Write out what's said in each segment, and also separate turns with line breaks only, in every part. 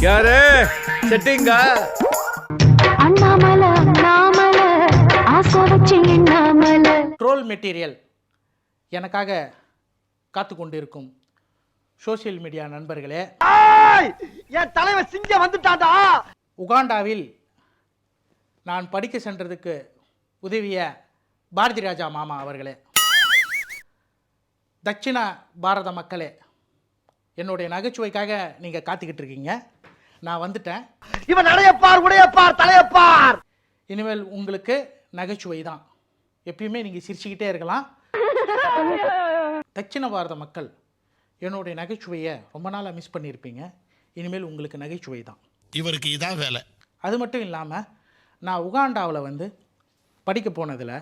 யாரு செட்டிங்கா?
Troll material எனக்காக காத்து கொண்டிருக்கும் சோசியல் மீடியா நண்பர்களே,
என் தலைவர் சிங்கம் வந்துட்டாடா.
உகாண்டாவில் நான் படிக்க சென்றதுக்கு உதவிய பாரதி ராஜா மாமா அவர்களே, தட்சிண பாரத மக்களே, என்னுடைய நகைச்சுவைக்காக நீங்கள் காத்துக்கிட்டு இருக்கீங்க. நான் வந்துட்டேன்.
இவன் நடையப்பார், உடையப்பார், தலையப்பார்.
இனிமேல் உங்களுக்கு நகைச்சுவை தான். எப்பயுமே நீங்கள் சிரிச்சுக்கிட்டே இருக்கலாம். தட்சிண பாரத மக்கள் என்னுடைய நகைச்சுவையை ரொம்ப நாளாக மிஸ் பண்ணியிருப்பீங்க. இனிமேல் உங்களுக்கு நகைச்சுவை தான்.
இவருக்கு இதான் வேலை.
அது மட்டும் இல்லாமல் நான் உகாண்டாவில் வந்து படிக்க போனதில்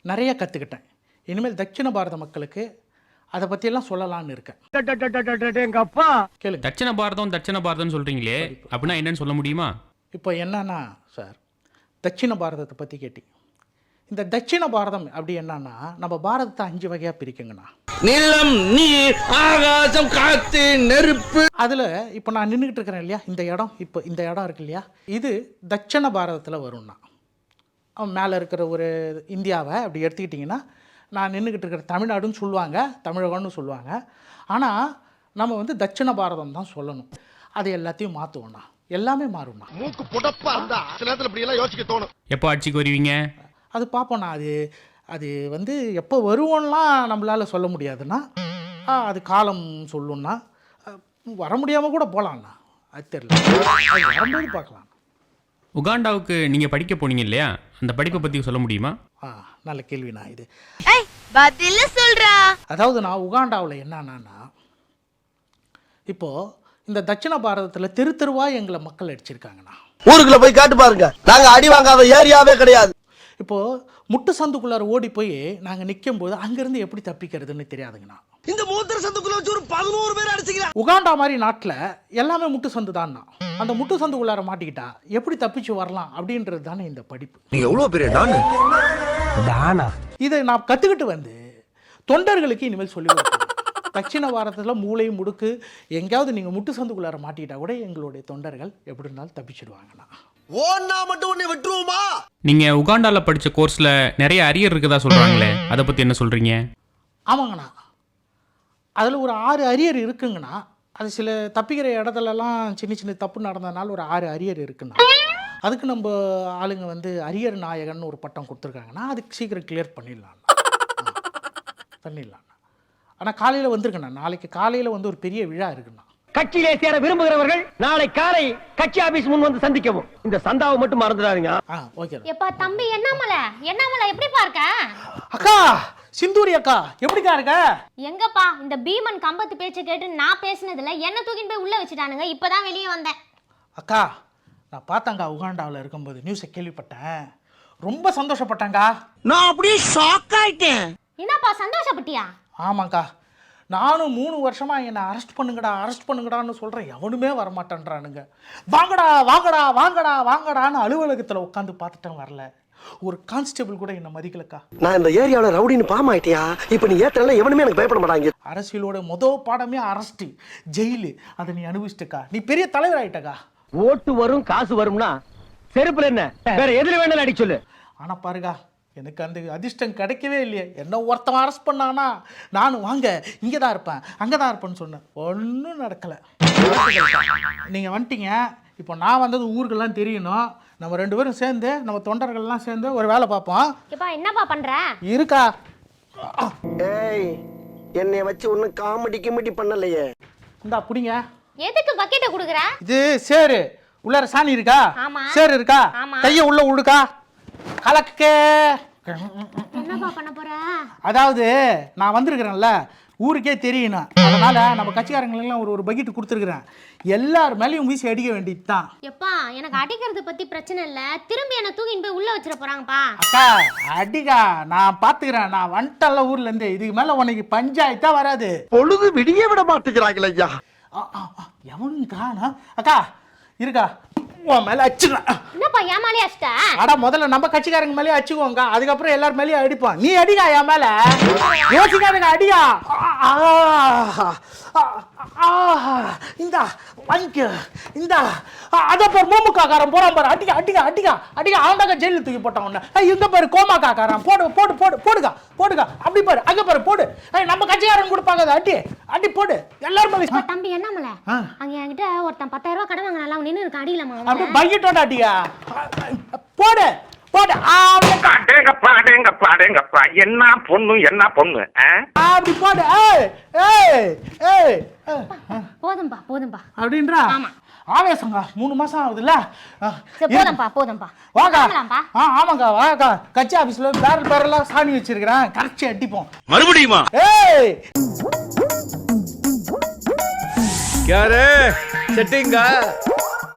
நிறைய கற்றுக்கிட்டேன். இனிமேல் தட்சிண பாரத மக்களுக்கு அதை பற்றியெல்லாம் சொல்லலான்னு இருக்கேன்.
எங்க அப்பா
கேளுங்க.
தட்சிண பாரதம் சொல்றீங்களே, அப்படின்னா என்னன்னு சொல்ல முடியுமா?
இப்போ என்னன்னா சார், தட்சிண பாரதத்தை பற்றி கேட்டிங்க. இந்த தட்சிண பாரதம் அப்படி என்னன்னா, நம்ம பாரதத்தை 5 வகையாக பிரிக்குங்கண்ணா.
நிலம், நீர், ஆகாசம், காத்து, நெருப்பு.
அதில் இப்போ நான் நின்றுக்கிட்டு இருக்கிறேன் இல்லையா, இந்த இடம், இப்போ இந்த இடம் இருக்கு இல்லையா, இது தட்சிண பாரதத்தில் வரும்னா. மேலே இருக்கிற ஒரு இந்தியாவை அப்படி எடுத்துக்கிட்டிங்கன்னா, நான் நின்றுக்கிட்டு இருக்கிற தமிழ்நாடுன்னு சொல்லுவாங்க, தமிழகம்னு சொல்லுவாங்க. ஆனால் நம்ம வந்து தட்சிண பாரதம் தான் சொல்லணும். அது எல்லாத்தையும் மாற்றுவோண்ணா, எல்லாமே மாறும்ண்ணா.
மூக்கு புடப்பா இருந்தா சில நேரத்துல இப்படி எல்லாம் யோசிக்க தோணும்.
எப்போ ஆட்சிக்கு வருவீங்க?
அது பார்ப்போண்ணா. அது வந்து எப்போ வருவோம்லாம் நம்மளால் சொல்ல முடியாதுண்ணா. அது காலம் சொல்லுன்னா, வர முடியாமல் கூட போகலாண்ணா. அது தெரியல, அது வரும்போது பார்க்கலாம்.
உகாண்டாவுக்கு நீங்கள் படிக்க போனீங்க இல்லையா, அந்த படிப்பை பற்றி சொல்ல முடியுமா?
நல்ல கேள்விண்ணா இது.
பதில சொல்றா.
அதாவது நான் உகாண்டாவில் என்னன்னா, இப்போது இந்த தட்சிண பாரதத்தில் தெரு தெருவாக எங்களை மக்கள் அடிச்சிருக்காங்கண்ணா.
ஊருக்குள்ள போய் காட்டு பாருங்க, நாங்க அடி வாங்காத ஏரியாவே கிடையாது.
இப்போது முட்டு சந்துக்குள்ளார ஓடி போய் நாங்கள் நிற்கும் போது அங்கேருந்து எப்படி தப்பிக்கிறதுன்னு தெரியாதுங்கண்ணா.
இந்த மூத்தர சந்துக்குள்ள வச்சு ஒரு 11 பேர் அடிச்சுக்கிறான்.
உகாண்டா மாதிரி நாட்டில் எல்லாமே முட்டு சந்து தான்ண்ணா. அந்த முட்டு சந்துக்குள்ளார மாட்டிக்கிட்டா எப்படி தப்பிச்சு வரலாம் அப்படின்றது தானே இந்த படிப்பு.
நீ எவ்வளவு பெரிய டானா?
இதை நான் கற்றுக்கிட்டு வந்து தொண்டர்களுக்கு இனிமேல் சொல்லி கொடுப்பேன். தட்சிண பாரதத்தில் மூளை முடுக்கு எங்கேயாவது நீங்கள் முட்டு சந்துக்குள்ளார மாட்டிக்கிட்டா கூட எங்களுடைய தொண்டர்கள் எப்படி இருந்தாலும் தப்பிச்சிடுவாங்கண்ணா.
ஓன்னா மட்டும் உன்னை விட்டுருவோமா?
நீங்கள் உகாண்டாவில் படித்த கோர்ஸில் நிறைய அரியர் இருக்குதா சொல்கிறாங்களே, அதை பற்றி என்ன சொல்கிறீங்க?
ஆமாங்கண்ணா, அதில் ஒரு 6 அரியர் இருக்குங்கண்ணா. அது சில தப்பிக்கிற இடத்துலலாம் சின்ன சின்ன தப்பு நடந்ததுனால ஒரு 6 அரியர் இருக்குண்ணா. அதுக்கு நம்ம ஆளுங்க வந்து அரியர் நாயகன் ஒரு பட்டம் கொடுத்துருக்காங்கன்னா, அதுக்கு சீக்கிரம் கிளியர் பண்ணிடலாம்ண்ணா. ஆனால் காலையில் வந்துருக்குண்ணா, நாளைக்கு காலையில் வந்து ஒரு பெரிய விழா இருக்குண்ணா.
கட்சியிலே சேர விரும்புகிறவர்கள் நாளை காலை கட்சி ஆபீஸ் முன் வந்து சந்திக்கவும். இந்த சந்தாவை மட்டும் மறந்துடாதீங்க.
ஓகே.
எப்பா தம்பி, என்னாமல எப்படி பார்க்க?
அக்கா சிந்தூரி அக்கா எப்படிக்கா இருக்க?
எங்கப்பா இந்த பீமன் கம்பத்து பேச்சை கேட்டு நான் பேசினதுல என்ன தூக்கின்னு போய் உள்ள வச்சுட்டானுங்க. இப்பதான் வெளியே வந்தேன்.
அக்கா நான் பார்த்தேங்க்கா, உகாண்டாவில் இருக்கும்போது நியூஸை கேள்விப்பட்டேன், ரொம்ப சந்தோஷப்பட்டேங்க்கா.
நான் அப்படியே ஷாக் ஆயிட்டேன்.
என்னப்பா சந்தோஷப்பட்டியா?
ஆமாங்க்கா, நானும் 3 வருஷமாக என்னை அரெஸ்ட் பண்ணுங்கடான்னு சொல்கிறேன், எவனுமே வரமாட்டேன்றானுங்க. வாங்கடான்னு அலுவலகத்தில் உட்காந்து பார்த்துட்டேன், வரல. ஒரு கான்ஸ்டபிள் கூட என்னை மதிக்கலக்கா.
நான் இந்த ஏரியாவில் ரவுடின்னு பாம் ஆயிட்டியா? இப்போ நீ ஏற்றல எவனுமே எனக்கு பயப்பட மாட்டாங்க.
அரசியலோட பாடமே அரெஸ்ட்டு, ஜெயிலு. அதை நீ அனுபவிச்சிட்டக்கா, நீ பெரிய தலைவர் ஆயிட்டக்கா.
ஓட்டு வரும் காசு வரும்னா செருப்புல என்ன வேற எதுல வேணாலும் அடி சொல்லு.
ஆனால் பாருங்க, எனக்கு அந்த அதிர்ஷ்டம் கிடைக்கவே இல்லையே. என்ன ஒருத்தன் அரெஸ்ட் பண்ணானா நானும் வாங்க இங்கே தான் இருப்பேன் அங்கே தான் இருப்பேன்னு சொன்னேன், ஒன்றும் நடக்கலை. நீங்கள் வந்துட்டீங்க, இப்போ நான் வந்தது ஊருக்கெல்லாம் தெரியணும். நம்ம 2 பேரும் சேர்ந்து, நம்ம தொண்டர்கள்லாம் சேர்ந்து ஒரு வேலை பார்ப்போம்.
என்னப்பா பண்ற?
இருக்கா?
ஏய், என்னைய வச்சு ஒன்றும் காமெடி பண்ணலையே.
இந்தா புடிங்க.
எதுக்கு பக்கெட்டை கொடுக்குற?
இது சேரு, உள்ளார சாணி இருக்கா?
ஆமா.
சேரு இருக்கா?
ஆமா.
கையை உள்ள விடுக்கா, கலக்கே.
என்னப்பா பண்ண போற?
அதாவது நான் வந்திருக்கிறேன்ல, ஊருக்கே தெரியணும், அதனால நம்ம கட்சிக்காரங்களுக்கெல்லாம் ஒரு பக்கெட் கொடுத்துருக்குறேன். எல்லார் மேலேயும் வீசி அடிக்க வேண்டியது தான்.
எப்பா எனக்கு அடிக்கிறது பத்தி பிரச்சனை இல்ல, திரும்பி என்ன தூக்கின்னு போய் உள்ள வச்சிட போறாங்கப்பா.
அக்கா அடிக்கா, நான் பாத்துக்கிறேன், நான் வந்துட்டல ஊர்ல இருந்து. இதுக்கு மேல உனக்கு பஞ்சாயத்தா வராது.
பொழுது விடிய விட மாட்டேங்கிறாங்களே ஐயா.
எவனும் காணா. அக்கா இருக்கா? உன் மேல அடிச்சிடுறேன்.
என்னப்பா ஏமாலே அஷ்டா?
அட முதல்ல நம்ம கட்சிக்காரங்க மேலே அடிச்சுக்கோங்க, அதுக்கப்புறம் எல்லாரும் மேலேயும் அடிப்பான். நீ அடிக்கா என் மேல, யோசிக்காதுங்க அடியா. இந்தா வாங்கிக்க, இந்தா. அத பாரு மூமுக காரன் போறான் பாரு, அடிக்க அடிக்க அடிக்க அடிக்க. அவன் தாங்க ஜெயில தூக்கி போட்டான் உன்ன. இங்க பாரு கோமாக்கா காரன், போடு போடு போடு போடுங்க போடுங்க. அப்படி பாரு, அங்க பாரு போடு. நம்ம கட்சிக்காரங்க கொடுப்பாங்க, அடி அடி போடு எல்லாரும் மேல.
தம்பி என்னமல அங்க என்கிட்ட ஒருத்தன் 10,000 ரூபாய் கடன் வாங்கினால அவன் நின்னு இருக்க அடியிலமா.
அப்படி பைக்கிட்டோட அடியா போடு போடு.
பாடேங்கப்பா என்ன பொண்ணு
அப்படி போடு. ஏய் ஏய் ஏய்
போதும்பா போதும்பா
அப்படின்றா. ஆவேசங்க 3 மாசம் ஆகுதுல்ல.
போதும்பா
வாக்கா. ஆமாங்க வாக்கா, கட்சி ஆபீஸ்ல பேரல் சாணி வச்சிருக்கிறேன், கரைச்சி அடிப்போம்.
மறுபடியுமா?
ஏய்
யாரு செட்டிங்கா?